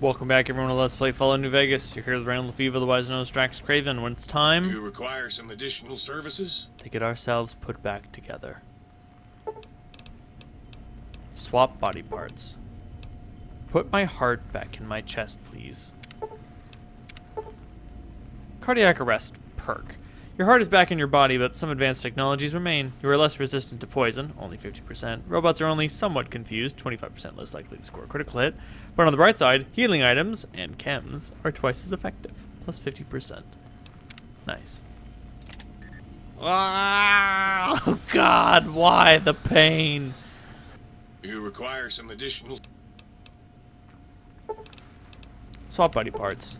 Welcome back, everyone, to Let's Play Fallout New Vegas. You're here with Randall Lefebvre, otherwise known as DraxxKraven. When it's time, Do you require some additional services? to get ourselves put back together. Swap body parts. Put my heart back in my chest, please. Cardiac arrest perk. Your heart is back in your body, but some advanced technologies remain. You are less resistant to poison, only 50%. Robots are only somewhat confused, 25% less likely to score a critical hit. But on the bright side, healing items and chems are twice as effective, plus 50%. Nice. Ah, oh God, why the pain? Do you require some additional... Swap body parts.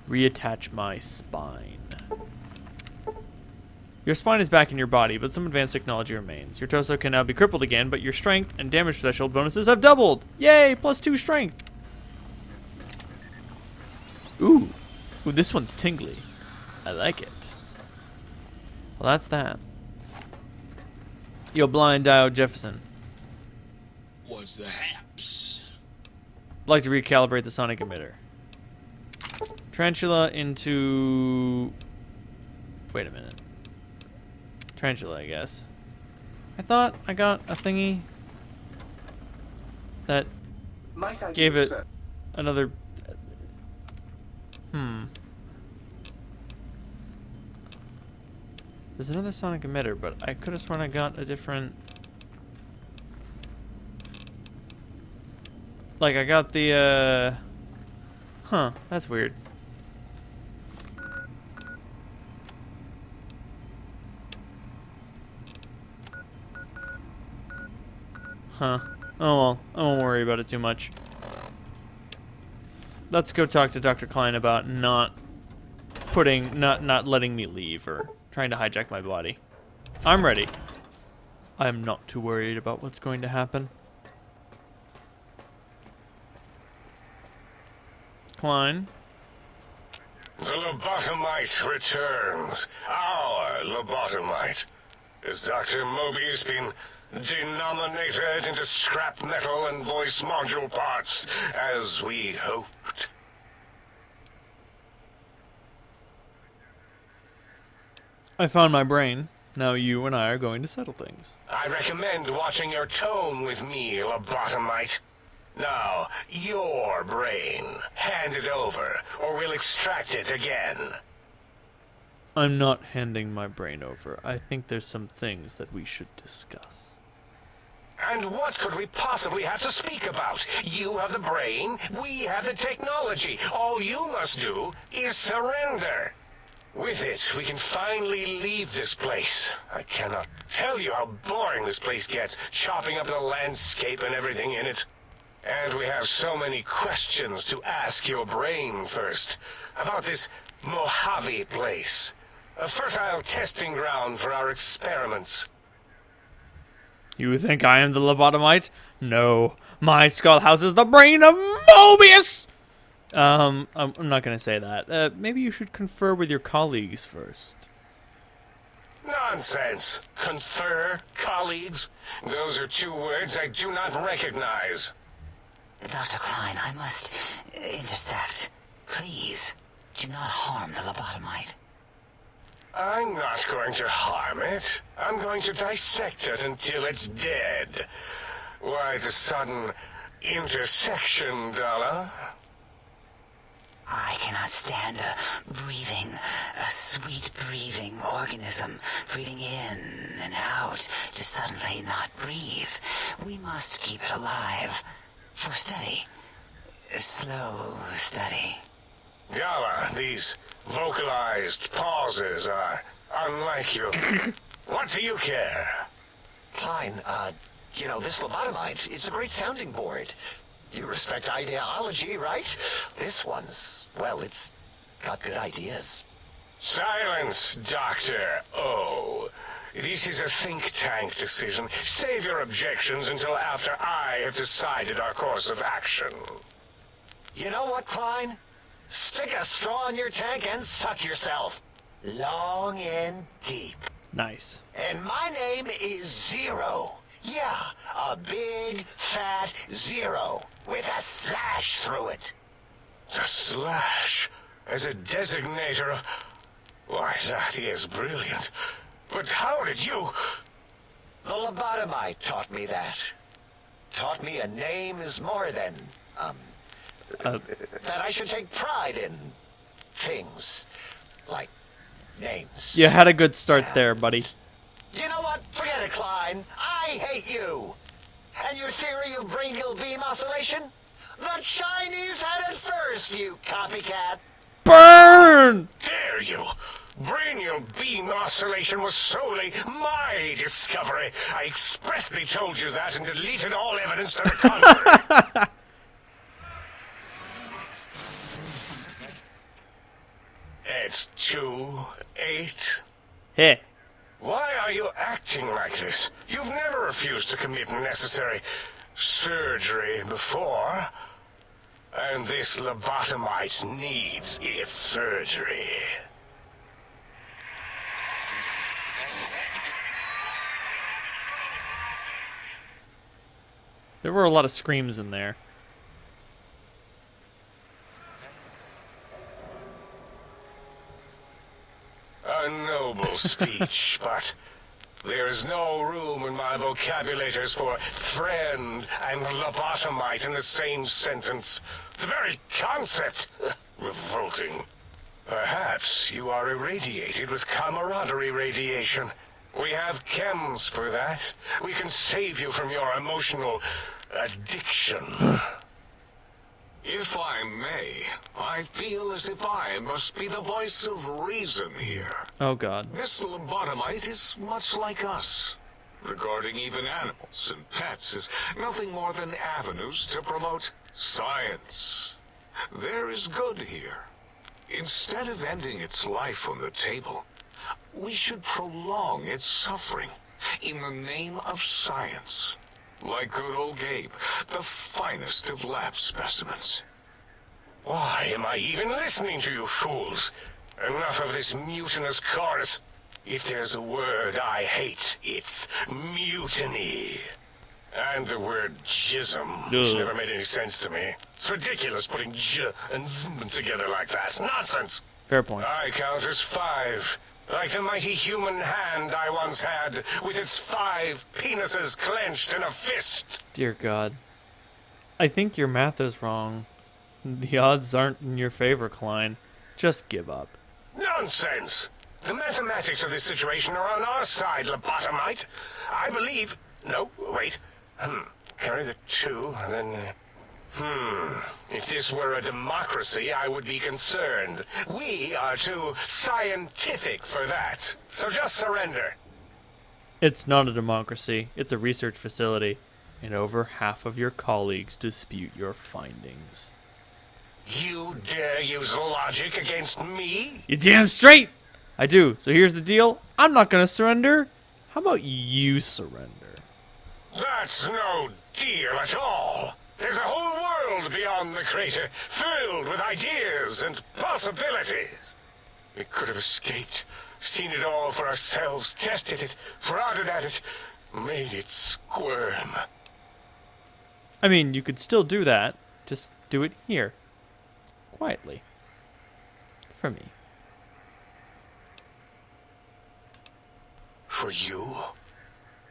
Reattach my spine. Your spine is back in your body, but some advanced technology remains. Your torso can now be crippled again, but your strength and damage threshold bonuses have doubled. Yay! Plus 2 strength. Ooh, this one's tingly. I like it. Well, that's that. Yo, Blind Dio Jefferson. What's the haps? I'd like to recalibrate the sonic emitter. Tarantula into... Wait a minute. Tarantula, I guess. I thought I got a thingy that gave it another... There's another sonic emitter, but I could have sworn I got a different... Like, I got the, Huh, that's weird. Huh. Oh well, I won't worry about it too much. Let's go talk to Dr. Klein about not letting me leave or trying to hijack my body. I'm ready. I'm not too worried about what's going to happen. Klein. The lobotomite returns. Our lobotomite. Has Dr. Mobius been denominated into scrap metal and voice module parts, as we hoped? I found my brain. Now you and I are going to settle things. I recommend watching your tone with me, lobotomite. Now, your brain. Hand it over, or we'll extract it again. I'm not handing my brain over. I think there's some things that we should discuss. And what could we possibly have to speak about? You have the brain, we have the technology. All you must do is surrender. With it, we can finally leave this place. I cannot tell you how boring this place gets, chopping up the landscape and everything in it. And we have so many questions to ask your brain first. About this Mojave place. A fertile testing ground for our experiments. You think I am the lobotomite? No. My skull houses the brain of Mobius! I'm not gonna say that. Maybe you should confer with your colleagues first. Nonsense. Confer, colleagues. Those are two words I do not recognize. Dr. Klein, I must intersect. Please, do not harm the lobotomite. I'm not going to harm it. I'm going to dissect it until it's dead. Why the sudden intersection, Dalla? I cannot stand a sweet breathing organism, breathing in and out to suddenly not breathe. We must keep it alive. For study. Slow study. Dalla, these vocalized pauses are unlike you. What do you care? Klein, you know, this lobotomite, it's a great sounding board. You respect ideology, right? This one's, well, it's got good ideas. Silence, Dr. O. This is a think tank decision. Save your objections until after I have decided our course of action. You know what, Klein? Stick a straw in your tank and suck yourself. Long and deep. Nice. And my name is Zero. Yeah, a big, fat zero with a slash through it. The slash as a designator of... Why, that is brilliant. But how did you... The lobotomite taught me that. Taught me a name is more than, that I should take pride in things. Like names. You had a good start there, buddy. You know what? Forget it, Klein. I hate you. And your theory of brachial beam oscillation? The Chinese had it first, you copycat. Burn! Dare you! Brainial beam oscillation was solely my discovery. I expressly told you that and deleted all evidence to the contrary. It's 2-8. Hey. Why are you acting like this? You've never refused to commit necessary surgery before. And this lobotomite needs its surgery. There were a lot of screams in there. A noble speech, but there is no room in my vocabulators for friend and lobotomite in the same sentence. The very concept, revolting. Perhaps you are irradiated with camaraderie radiation. We have chems for that. We can save you from your emotional addiction. If I may, I feel as if I must be the voice of reason here. Oh, God. This lobotomite is much like us. Regarding even animals and pets is nothing more than avenues to promote science. There is good here. Instead of ending its life on the table, we should prolong its suffering in the name of science. Like good old Gabe, the finest of lab specimens. Why am I even listening to you fools? Enough of this mutinous chorus. If there's a word I hate, it's mutiny. And the word jism, which Ugh. never made any sense to me. It's ridiculous putting j and zm together like that. Nonsense. Fair point. I count as 5. Like the mighty human hand I once had, with its 5 penises clenched in a fist. Dear God. I think your math is wrong. The odds aren't in your favor, Klein. Just give up. Nonsense! The mathematics of this situation are on our side, lobotomite. I believe... No, wait. Carry the 2, then... If this were a democracy, I would be concerned. We are too scientific for that. So just surrender. It's not a democracy. It's a research facility. And over half of your colleagues dispute your findings. You dare use logic against me? You damn straight! I do. So here's the deal. I'm not gonna surrender. How about you surrender? That's no deal at all. There's a whole world beyond the crater, filled with ideas and possibilities. We could have escaped, seen it all for ourselves, tested it, prodded at it, made it squirm. I mean, you could still do that. Just do it here. Quietly. For me. For you?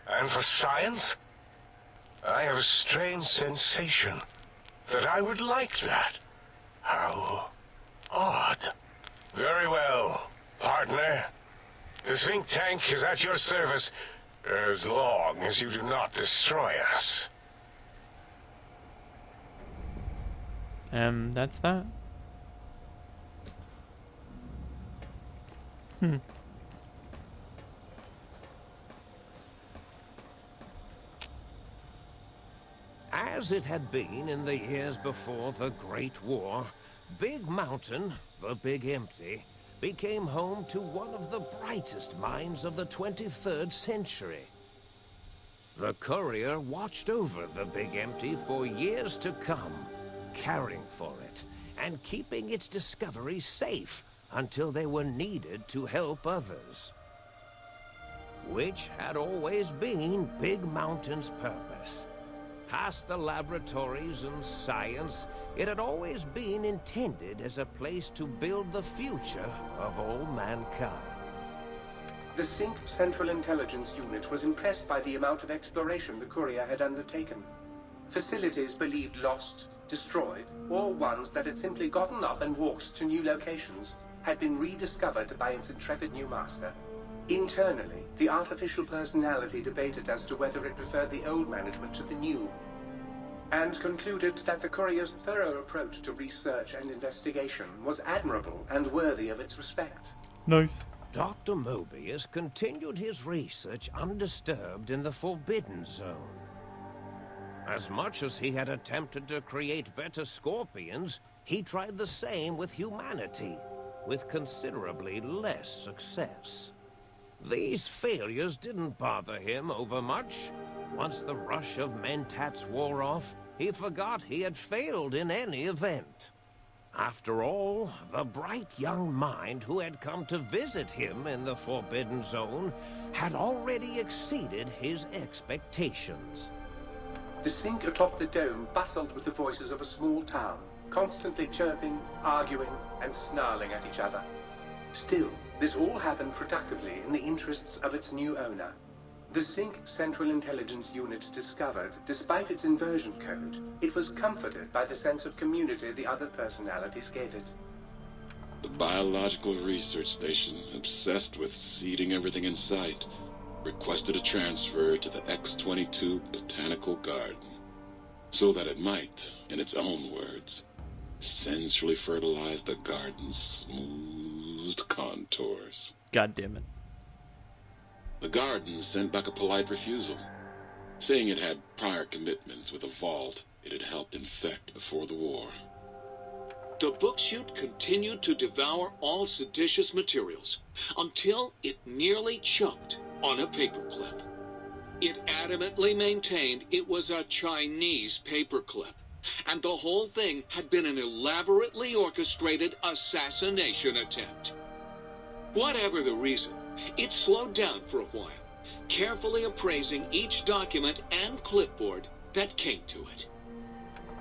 And for science? I have a strange sensation that I would like that. How odd. Very well, partner. The think tank is at your service as long as you do not destroy us. That's that. As it had been in the years before the Great War, Big Mountain, the Big Empty, became home to one of the brightest minds of the 23rd century. The courier watched over the Big Empty for years to come, caring for it and keeping its discoveries safe until they were needed to help others. Which had always been Big Mountain's purpose. Past the laboratories and science, it had always been intended as a place to build the future of all mankind. The Sync Central Intelligence Unit was impressed by the amount of exploration the courier had undertaken. Facilities believed lost, destroyed, or ones that had simply gotten up and walked to new locations had been rediscovered by its intrepid new master. Internally, the artificial personality debated as to whether it preferred the old management to the new, and concluded that the courier's thorough approach to research and investigation was admirable and worthy of its respect. Nice. Dr. Mobius continued his research undisturbed in the Forbidden Zone. As much as he had attempted to create better scorpions, he tried the same with humanity, with considerably less success. These failures didn't bother him overmuch. Once the rush of mentats wore off, he forgot he had failed in any event. After all, the bright young mind who had come to visit him in the Forbidden Zone had already exceeded his expectations. The Sync atop the dome bustled with the voices of a small town, constantly chirping, arguing, and snarling at each other. Still, this all happened productively in the interests of its new owner. The Sync Central Intelligence Unit discovered, despite its inversion code, it was comforted by the sense of community the other personalities gave it. The biological research station, obsessed with seeding everything in sight, requested a transfer to the X-22 Botanical Garden, so that it might, in its own words, sensually fertilize the garden's smooth contours. God damn it. The garden sent back a polite refusal, saying it had prior commitments with a vault it had helped infect before the war. The book chute continued to devour all seditious materials until it nearly choked on a paperclip. It adamantly maintained it was a Chinese paperclip, and the whole thing had been an elaborately orchestrated assassination attempt. Whatever the reason, it slowed down for a while, carefully appraising each document and clipboard that came to it.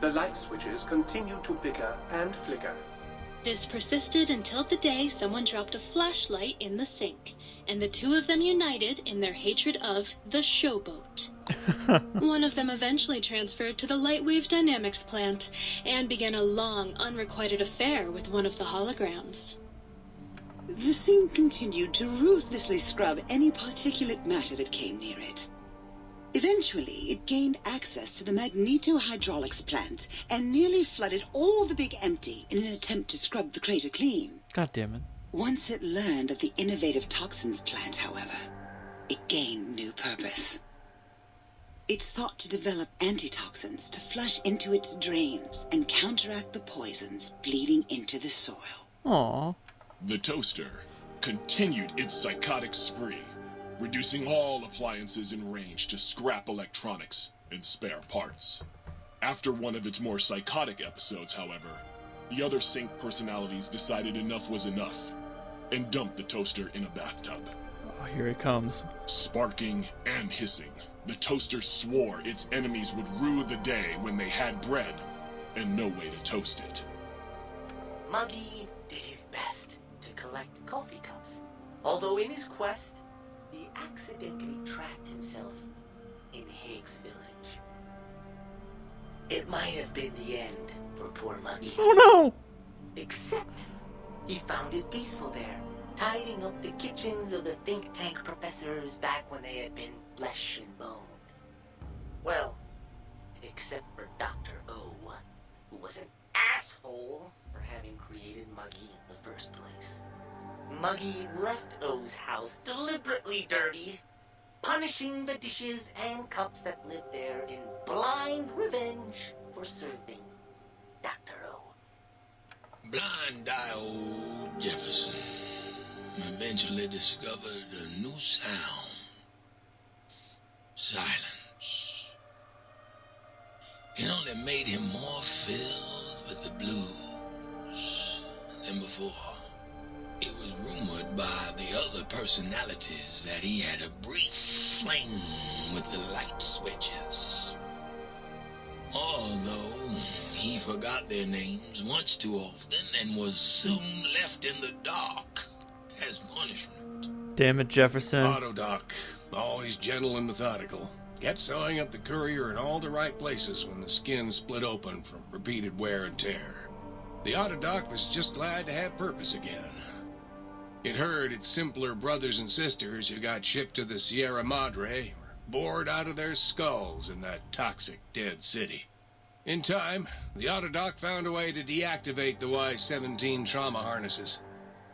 The light switches continued to bicker and flicker. This persisted until the day someone dropped a flashlight in the sink, and the two of them united in their hatred of the showboat. One of them eventually transferred to the Lightwave Dynamics plant, and began a long, unrequited affair with one of the holograms. The Sync continued to ruthlessly scrub any particulate matter that came near it. Eventually, it gained access to the magneto-hydraulics plant and nearly flooded all the Big Empty in an attempt to scrub the crater clean. God damn it. Once it learned of the innovative toxins plant, however, it gained new purpose. It sought to develop antitoxins to flush into its drains and counteract the poisons bleeding into the soil. Aww. The toaster continued its psychotic spree, reducing all appliances in range to scrap electronics and spare parts. After one of its more psychotic episodes, however, the other Sync personalities decided enough was enough and dumped the toaster in a bathtub. Oh, here it comes. Sparking and hissing, the toaster swore its enemies would rue the day when they had bread and no way to toast it. Muggy did his best to collect coffee cups, although in his quest, he accidentally trapped himself in Higgs Village. It might have been the end for poor Muggy. Oh no! Except he found it peaceful there, tidying up the kitchens of the think tank professors back when they had been flesh and bone. Well, except for Dr. O, who was an asshole for having created Muggy in the first place. Muggy left O's house deliberately dirty, punishing the dishes and cups that lived there in blind revenge for serving Dr. O. Blind-eye old Jefferson eventually discovered a new sound. Silence. It only made him more filled with the blues than before. It was rumored by the other personalities that he had a brief fling with the light switches. Although he forgot their names much too often and was soon left in the dark as punishment. Damn it, Jefferson. Autodoc, always gentle and methodical, kept sewing up the courier in all the right places when the skin split open from repeated wear and tear. The Autodoc was just glad to have purpose again. It heard its simpler brothers and sisters who got shipped to the Sierra Madre were bored out of their skulls in that toxic dead city. In time, the Autodoc found a way to deactivate the Y-17 trauma harnesses,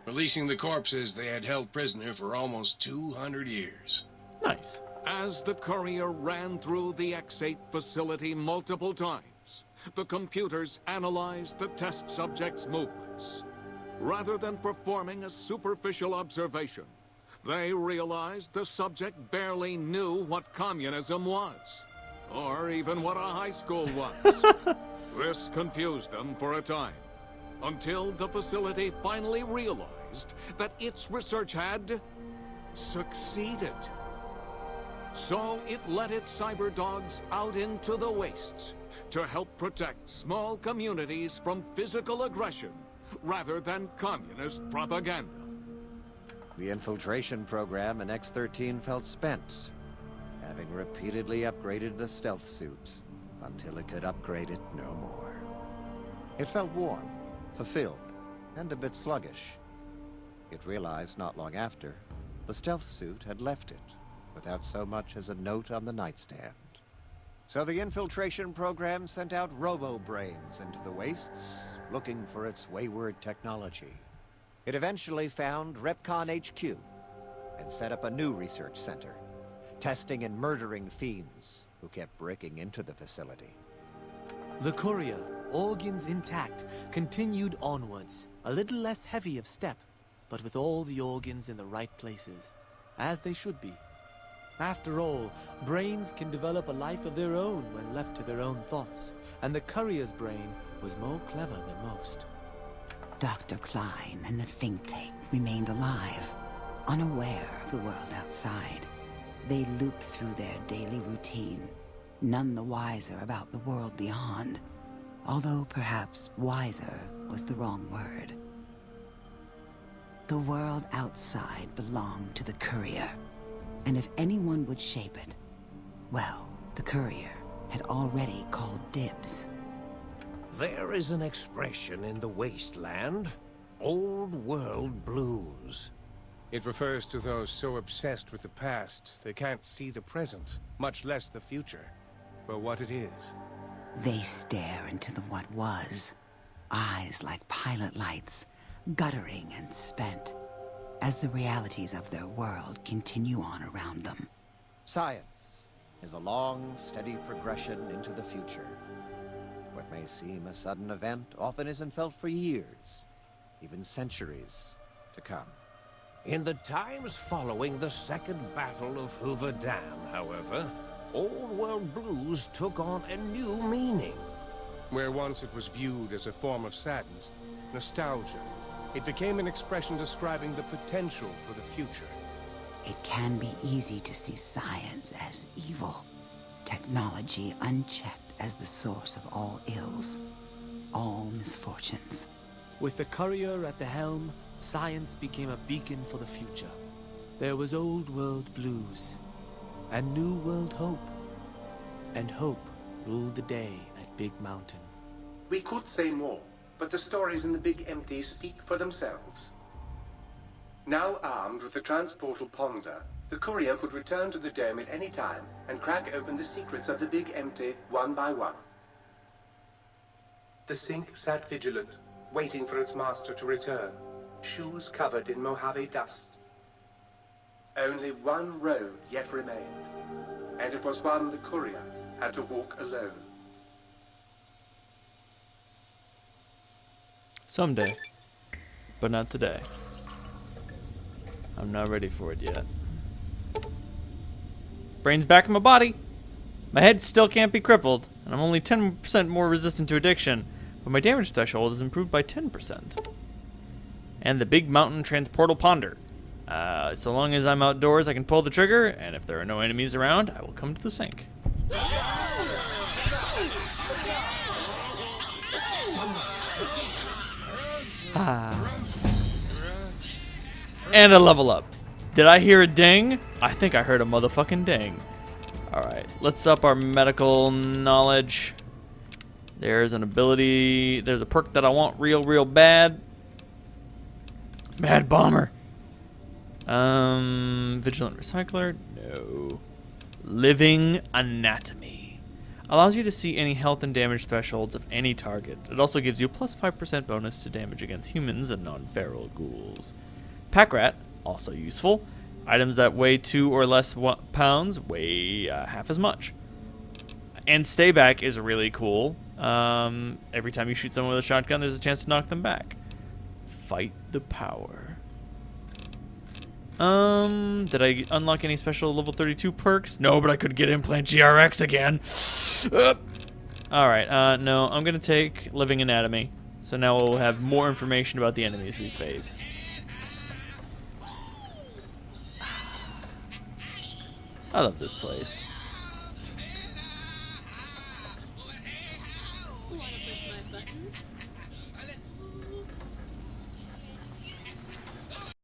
releasing the corpses they had held prisoner for almost 200 years. Nice. As the courier ran through the X-8 facility multiple times, the computers analyzed the test subject's movements. Rather than performing a superficial observation, they realized the subject barely knew what communism was, or even what a high school was. This confused them for a time, until the facility finally realized that its research had succeeded. So it let its cyber dogs out into the wastes to help protect small communities from physical aggression rather than communist propaganda. The infiltration program in X-13 felt spent, having repeatedly upgraded the stealth suit until it could upgrade it no more. It felt warm, fulfilled, and a bit sluggish. It realized not long after, the stealth suit had left it, without so much as a note on the nightstand. So the infiltration program sent out robo-brains into the wastes, looking for its wayward technology. It eventually found Repcon HQ, and set up a new research center, testing and murdering fiends who kept breaking into the facility. The courier, organs intact, continued onwards, a little less heavy of step, but with all the organs in the right places, as they should be. After all, brains can develop a life of their own when left to their own thoughts, and the courier's brain was more clever than most. Dr. Klein and the think tank remained alive, unaware of the world outside. They looped through their daily routine, none the wiser about the world beyond, although perhaps wiser was the wrong word. The world outside belonged to the courier, and if anyone would shape it, well, the courier had already called dibs. There is an expression in the wasteland, old world blues. It refers to those so obsessed with the past they can't see the present, much less the future, for what it is. They stare into the what was, eyes like pilot lights, guttering and spent, as the realities of their world continue on around them. Science is a long, steady progression into the future. What may seem a sudden event often isn't felt for years, even centuries to come. In the times following the Second Battle of Hoover Dam, however, old world blues took on a new meaning. Where once it was viewed as a form of sadness, nostalgia, it became an expression describing the potential for the future. It can be easy to see science as evil, technology unchecked as the source of all ills, all misfortunes. With the courier at the helm, science became a beacon for the future. There was old world blues, and new world hope. And hope ruled the day at Big Mountain. We could say more, but the stories in the Big Empty speak for themselves. Now armed with the transportal Ponder, the courier could return to the dome at any time and crack open the secrets of the Big Empty one by one. The Sync sat vigilant, waiting for its master to return, shoes covered in Mojave dust. Only one road yet remained, and it was one the courier had to walk alone. Someday, but not today. I'm not ready for it yet. Brain's back in my body. My head still can't be crippled, and I'm only 10% more resistant to addiction, but my damage threshold is improved by 10%. And the Big Mountain Transportal Ponder. So long as I'm outdoors, I can pull the trigger, and if there are no enemies around, I will come to the sink. And a level up. Did I hear a ding? I think I heard a motherfucking ding. Alright, let's up our medical knowledge. There's an ability. There's a perk that I want real bad. Mad Bomber. Vigilant Recycler. No. Living Anatomy. Allows you to see any health and damage thresholds of any target. It also gives you a plus 5% bonus to damage against humans and non-feral ghouls. Pack Rat. Also useful. Items that weigh 2 or less pounds weigh half as much. And Stay Back is really cool. Every time you shoot someone with a shotgun, there's a chance to knock them back. Fight the Power. Did I unlock any special level 32 perks? No, but I could get Implant GRX again. Alright, no, I'm gonna take Living Anatomy. So now we'll have more information about the enemies we face. I love this place.